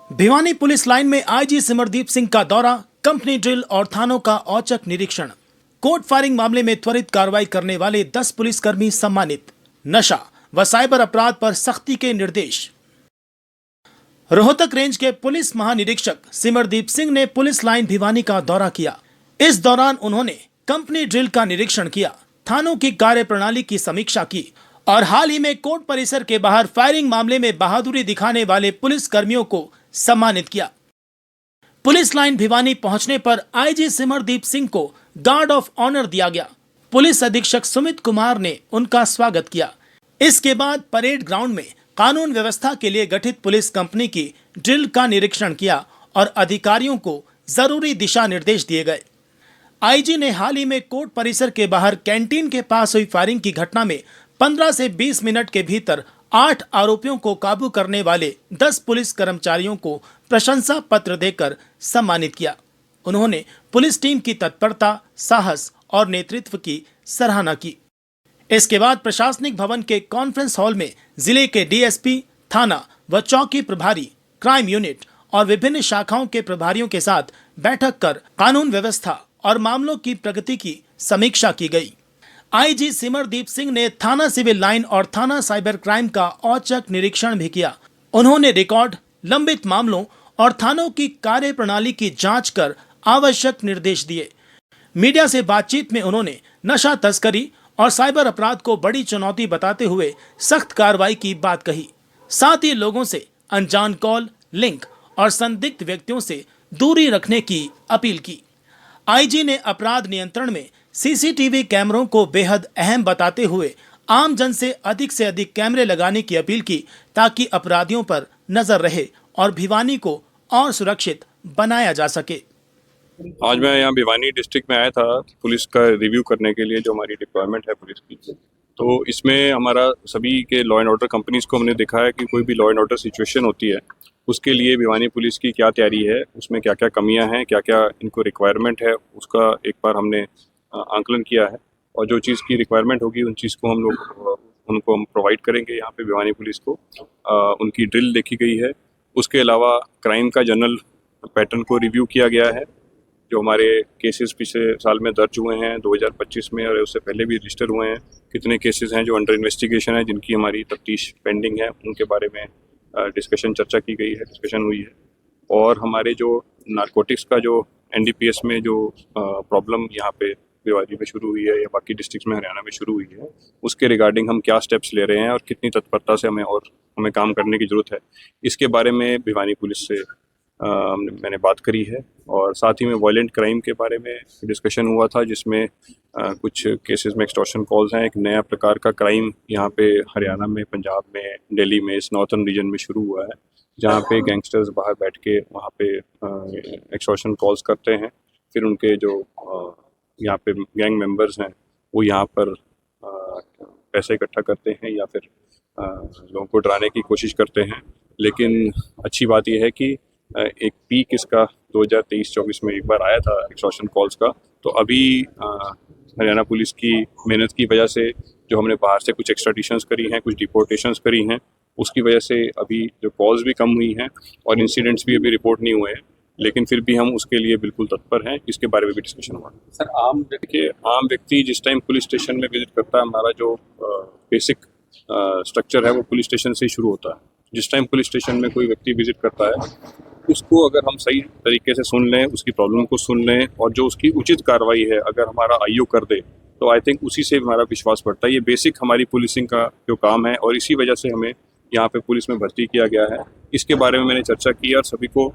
Bhiwani police line में IG Simardeep Singh का दौरा, कंपनी ड्रिल और थानों का औचक निरीक्षण। कोर्ट फायरिंग मामले में त्वरित कार्रवाई करने वाले 10 पुलिसकर्मी सम्मानित। नशा व साइबर अपराध पर सख्ती के निर्देश। रोहतक रेंज के पुलिस महानिरीक्षक सिमरदीप सिंह ने पुलिस लाइन भिवानी का दौरा किया। इस दौरान उन्होंने कंपनी ड्रिल का निरीक्षण किया, थानों की कार्यप्रणाली की समीक्षा की और हाल ही में कोर्ट परिसर के बाहर फायरिंग मामले में बहादुरी दिखाने वाले पुलिस कर्मियों को सम्मानित किया। पुलिस लाइन भिवानी पहुंचने पर आईजी सिमरदीप सिंह को गार्ड ऑफ ऑनर दिया गया। पुलिस अधीक्षक सुमित कुमार ने उनका स्वागत किया। इसके बाद परेड ग्राउंड में कानून व्यवस्था के लिए गठित पुलिस कंपनी की ड्रिल का निरीक्षण किया और अधिकारियों को जरूरी दिशा निर्देश दिए गए। आईजी ने हाल ही में कोर्ट परिसर के बाहर कैंटीन के पास हुई फायरिंग की घटना में 15 से 20 मिनट के भीतर 8 आरोपियों को काबू करने वाले 10 पुलिस कर्मचारियों को प्रशंसा पत्र देकर सम्मानित किया। उन्होंने पुलिस टीम की तत्परता, साहस और नेतृत्व की सराहना की। इसके बाद प्रशासनिक भवन के कॉन्फ्रेंस हॉल में जिले के डीएसपी, थाना व चौकी प्रभारी, क्राइम यूनिट और विभिन्न शाखाओं के प्रभारियों के साथ बैठक कर कानून व्यवस्था और मामलों की प्रगति की समीक्षा की गई। आईजी सिमरदीप सिंह ने थाना सिविल लाइन और थाना साइबर क्राइम का औचक निरीक्षण भी किया। उन्होंने रिकॉर्ड, लंबित मामलों और थानों की कार्यप्रणाली की जांच कर आवश्यक निर्देश दिए। मीडिया से बातचीत में उन्होंने नशा तस्करी और साइबर अपराध को बड़ी चुनौती बताते हुए सख्त कार्रवाई की बात कही। साथ ही लोगों से अनजान कॉल, लिंक और संदिग्ध व्यक्तियों से दूरी रखने की अपील की। आईजी ने अपराध नियंत्रण में सीसीटीवी कैमरों को बेहद अहम बताते हुए आम जन से अधिक कैमरे लगाने की अपील की ताकि अपराधियों पर नजर रहे और भिवानी को और सुरक्षित बनाया जा सके। आज मैं यहाँ भिवानी डिस्ट्रिक्ट में आया था पुलिस का रिव्यू करने के लिए, जो हमारी डिप्लॉयमेंट है पुलिस की। तो इसमें हमारा सभी के लॉ एंड ऑर्डर कंपनीज को हमने देखा है कि कोई भी लॉ एंड ऑर्डर सिचुएशन होती है उसके लिए भिवानी पुलिस की क्या तैयारी है, उसमें क्या क्या कमियां हैं, क्या क्या इनको रिक्वायरमेंट है, उसका एक बार हमने आंकलन किया है। और जो चीज़ की रिक्वायरमेंट होगी उन चीज़ को उनको हम प्रोवाइड करेंगे यहाँ पे भिवानी पुलिस को। उनकी ड्रिल देखी गई है। उसके अलावा क्राइम का जनरल पैटर्न को रिव्यू किया गया है। जो हमारे केसेस पिछले साल में दर्ज हुए हैं 2025 में और उससे पहले भी रजिस्टर हुए हैं, कितने केसेस हैं जो अंडर इन्वेस्टिगेशन है, जिनकी हमारी तफ्तीश पेंडिंग है, उनके बारे में चर्चा की गई है, डिस्कशन हुई है। और हमारे जो नारकोटिक्स का जो एनडीपीएस में जो प्रॉब्लम यहाँ पे भिवानी में शुरू हुई है या बाकी डिस्ट्रिक्ट्स में हरियाणा में शुरू हुई है, उसके रिगार्डिंग हम क्या स्टेप्स ले रहे हैं और कितनी तत्परता से हमें काम करने की ज़रूरत है, इसके बारे में भिवानी पुलिस से मैंने बात करी है। और साथ ही में वायलेंट क्राइम के बारे में डिस्कशन हुआ था, जिसमें कुछ केसेस में एक्सटॉर्शन कॉल्स हैं। एक नया प्रकार का क्राइम यहाँ पे हरियाणा में, पंजाब में, दिल्ली में, इस नॉर्थन रीजन में शुरू हुआ है, जहाँ पे गैंगस्टर्स बाहर बैठ के वहाँ पे एक्सटॉर्शन कॉल्स करते हैं। फिर उनके जो यहाँ पे गैंग मेंबर्स हैं वो यहाँ पर पैसे इकट्ठा करते हैं या फिर लोगों को डराने की कोशिश करते हैं। लेकिन अच्छी बात यह है कि एक पीक इसका 2023-24 में एक बार आया था एक्सटॉर्शन कॉल्स का। तो अभी हरियाणा पुलिस की मेहनत की वजह से जो हमने बाहर से कुछ एक्स्ट्राडिशंस करी हैं, कुछ डिपोर्टेशंस करी हैं, उसकी वजह से अभी जो कॉल्स भी कम हुई हैं और इंसिडेंट्स भी अभी रिपोर्ट नहीं हुए हैं। लेकिन फिर भी हम उसके लिए बिल्कुल तत्पर हैं। इसके बारे में भी डिस्कशन हुआ। सर, आम व्यक्ति जिस टाइम पुलिस स्टेशन में विजिट करता है, हमारा जो बेसिक स्ट्रक्चर है वो पुलिस स्टेशन से ही शुरू होता है। जिस टाइम पुलिस स्टेशन में कोई व्यक्ति विजिट करता है, उसको अगर हम सही तरीके से सुन लें, उसकी प्रॉब्लम को सुन लें और जो उसकी उचित कार्रवाई है अगर हमारा आईओ कर दे, तो आई थिंक उसी से हमारा विश्वास बढ़ता है। ये बेसिक हमारी पुलिसिंग का जो काम है और इसी वजह से हमें यहाँ पे पुलिस में भर्ती किया गया है। इसके बारे में मैंने चर्चा की और सभी को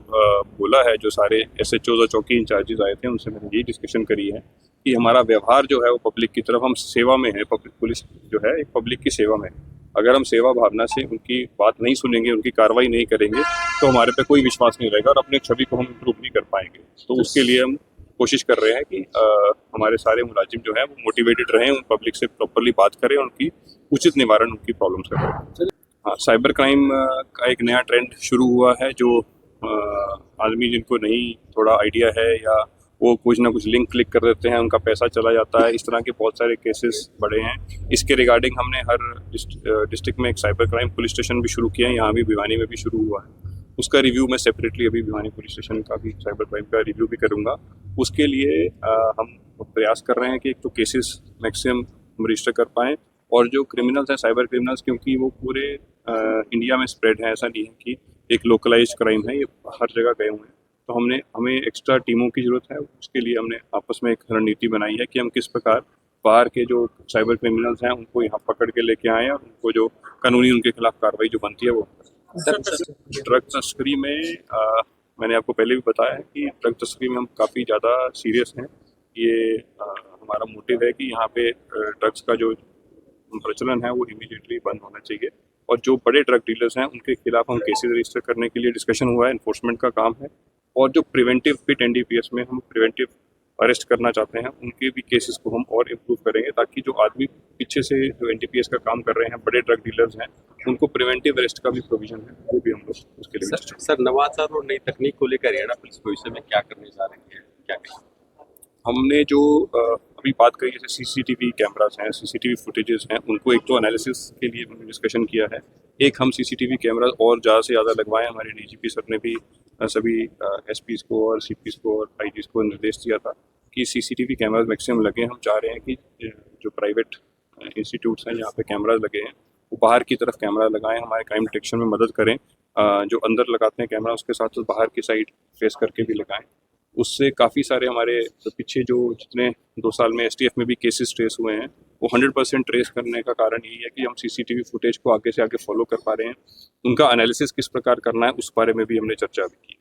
बोला है, जो सारे एसएचओ और चौकी इंचार्जेस आए थे उनसे मैंने यही डिस्कशन करी है कि हमारा व्यवहार जो है वो पब्लिक की तरफ, हम सेवा में है। पब्लिक पुलिस जो है एक पब्लिक की सेवा में, अगर हम सेवा भावना से उनकी बात नहीं सुनेंगे, उनकी कार्रवाई नहीं करेंगे, तो हमारे पे कोई विश्वास नहीं रहेगा और अपने छवि को हम इम्प्रूव नहीं कर पाएंगे। तो उसके लिए हम कोशिश कर रहे हैं कि हमारे सारे मुलाजिम जो है वो मोटिवेटेड रहें, उन पब्लिक से प्रॉपरली बात करें और उनकी उचित निवारण उनकी प्रॉब्लम्स का करें। हाँ, साइबर क्राइम का एक नया ट्रेंड शुरू हुआ है, जो आदमी जिनको नहीं थोड़ा आइडिया है या वो कुछ ना कुछ लिंक क्लिक कर देते हैं, उनका पैसा चला जाता है। इस तरह के बहुत सारे केसेस बढ़े हैं। इसके रिगार्डिंग हमने हर डिस्ट्रिक्ट में एक साइबर क्राइम पुलिस स्टेशन भी शुरू किया है, यहाँ भी भिवानी में भी शुरू हुआ है। उसका रिव्यू मैं सेपरेटली अभी भिवानी पुलिस स्टेशन का भी साइबर क्राइम का रिव्यू भी करूँगा। उसके लिए हम प्रयास कर रहे हैं कि एक तो केसेस मैक्सिमम हम रजिस्टर कर पाएँ, और जो क्रिमिनल्स हैं, साइबर क्रिमिनल्स, क्योंकि वो पूरे इंडिया में स्प्रेड है, ऐसा नहीं है कि एक लोकलाइज्ड क्राइम है, ये हर जगह गए हुए हैं। तो हमें एक्स्ट्रा टीमों की ज़रूरत है। उसके लिए हमने आपस में एक रणनीति बनाई है कि हम किस प्रकार बाहर के जो साइबर क्रिमिनल्स हैं उनको यहाँ पकड़ के लेके आएँ, और उनको जो कानूनी उनके खिलाफ कार्रवाई जो बनती है वो। ड्रग तस्करी में मैंने आपको पहले भी बताया है कि ड्रग तस्करी में हम काफ़ी ज़्यादा सीरियस हैं। ये हमारा मोटिव है कि यहाँ पे ड्रग्स का जो प्रचलन है वो इमीडिएटली बंद होना चाहिए, और जो बड़े ड्रग डीलर्स हैं उनके खिलाफ हम केसेस रजिस्टर करने के लिए डिस्कशन हुआ है, एनफोर्समेंट का काम है। और जो प्रिवेंटिव पिट एनडीपीएस में हम प्रिवेंटिव अरेस्ट करना चाहते हैं, उनके भी केसेस को हम और इम्प्रूव करेंगे, ताकि जो आदमी पीछे से जो एनडीपीएस का काम कर रहे हैं, बड़े ड्रग डीलर्स हैं, उनको प्रिवेंटिव अरेस्ट का भी प्रोविजन है, वो भी हम लोग उसके लिए सर नवाचार और नई तकनीक को लेकर हरियाणा पुलिस भविष्य में क्या करने जा रही है, क्या करें? हमने जो अभी बात करी, जैसे सीसीटीवी कैमरास हैं, सीसीटीवी फुटेजेस हैं, उनको एक तो एनालिसिस के लिए हमने डिस्कशन किया है। एक हम सीसीटीवी कैमरा और ज़्यादा से ज़्यादा लगवाएं। हमारे डीजीपी सर ने भी सभी एसपीज़ को और सीपीज़ को और आईजीज़ को निर्देश दिया था कि सीसीटीवी कैमराज मैक्सिमम लगे। हम चाह रहे हैं कि जो प्राइवेट इंस्टीट्यूट्स हैं जहाँ पे कैमराज लगे हैं, वो बाहर की तरफ कैमरा लगाएं, हमारे क्राइम डिटेक्शन में मदद करें। जो अंदर लगाते हैं कैमरा, उसके साथ साथ बाहर की साइड फेस करके भी लगाएं। उससे काफ़ी सारे हमारे पीछे जो जितने 2 साल में एसटीएफ में भी केसेस ट्रेस हुए हैं, वो 100% ट्रेस करने का कारण यही है कि हम सीसीटीवी फुटेज को आगे से आगे फॉलो कर पा रहे हैं। उनका एनालिसिस किस प्रकार करना है, उस बारे में भी हमने चर्चा भी की।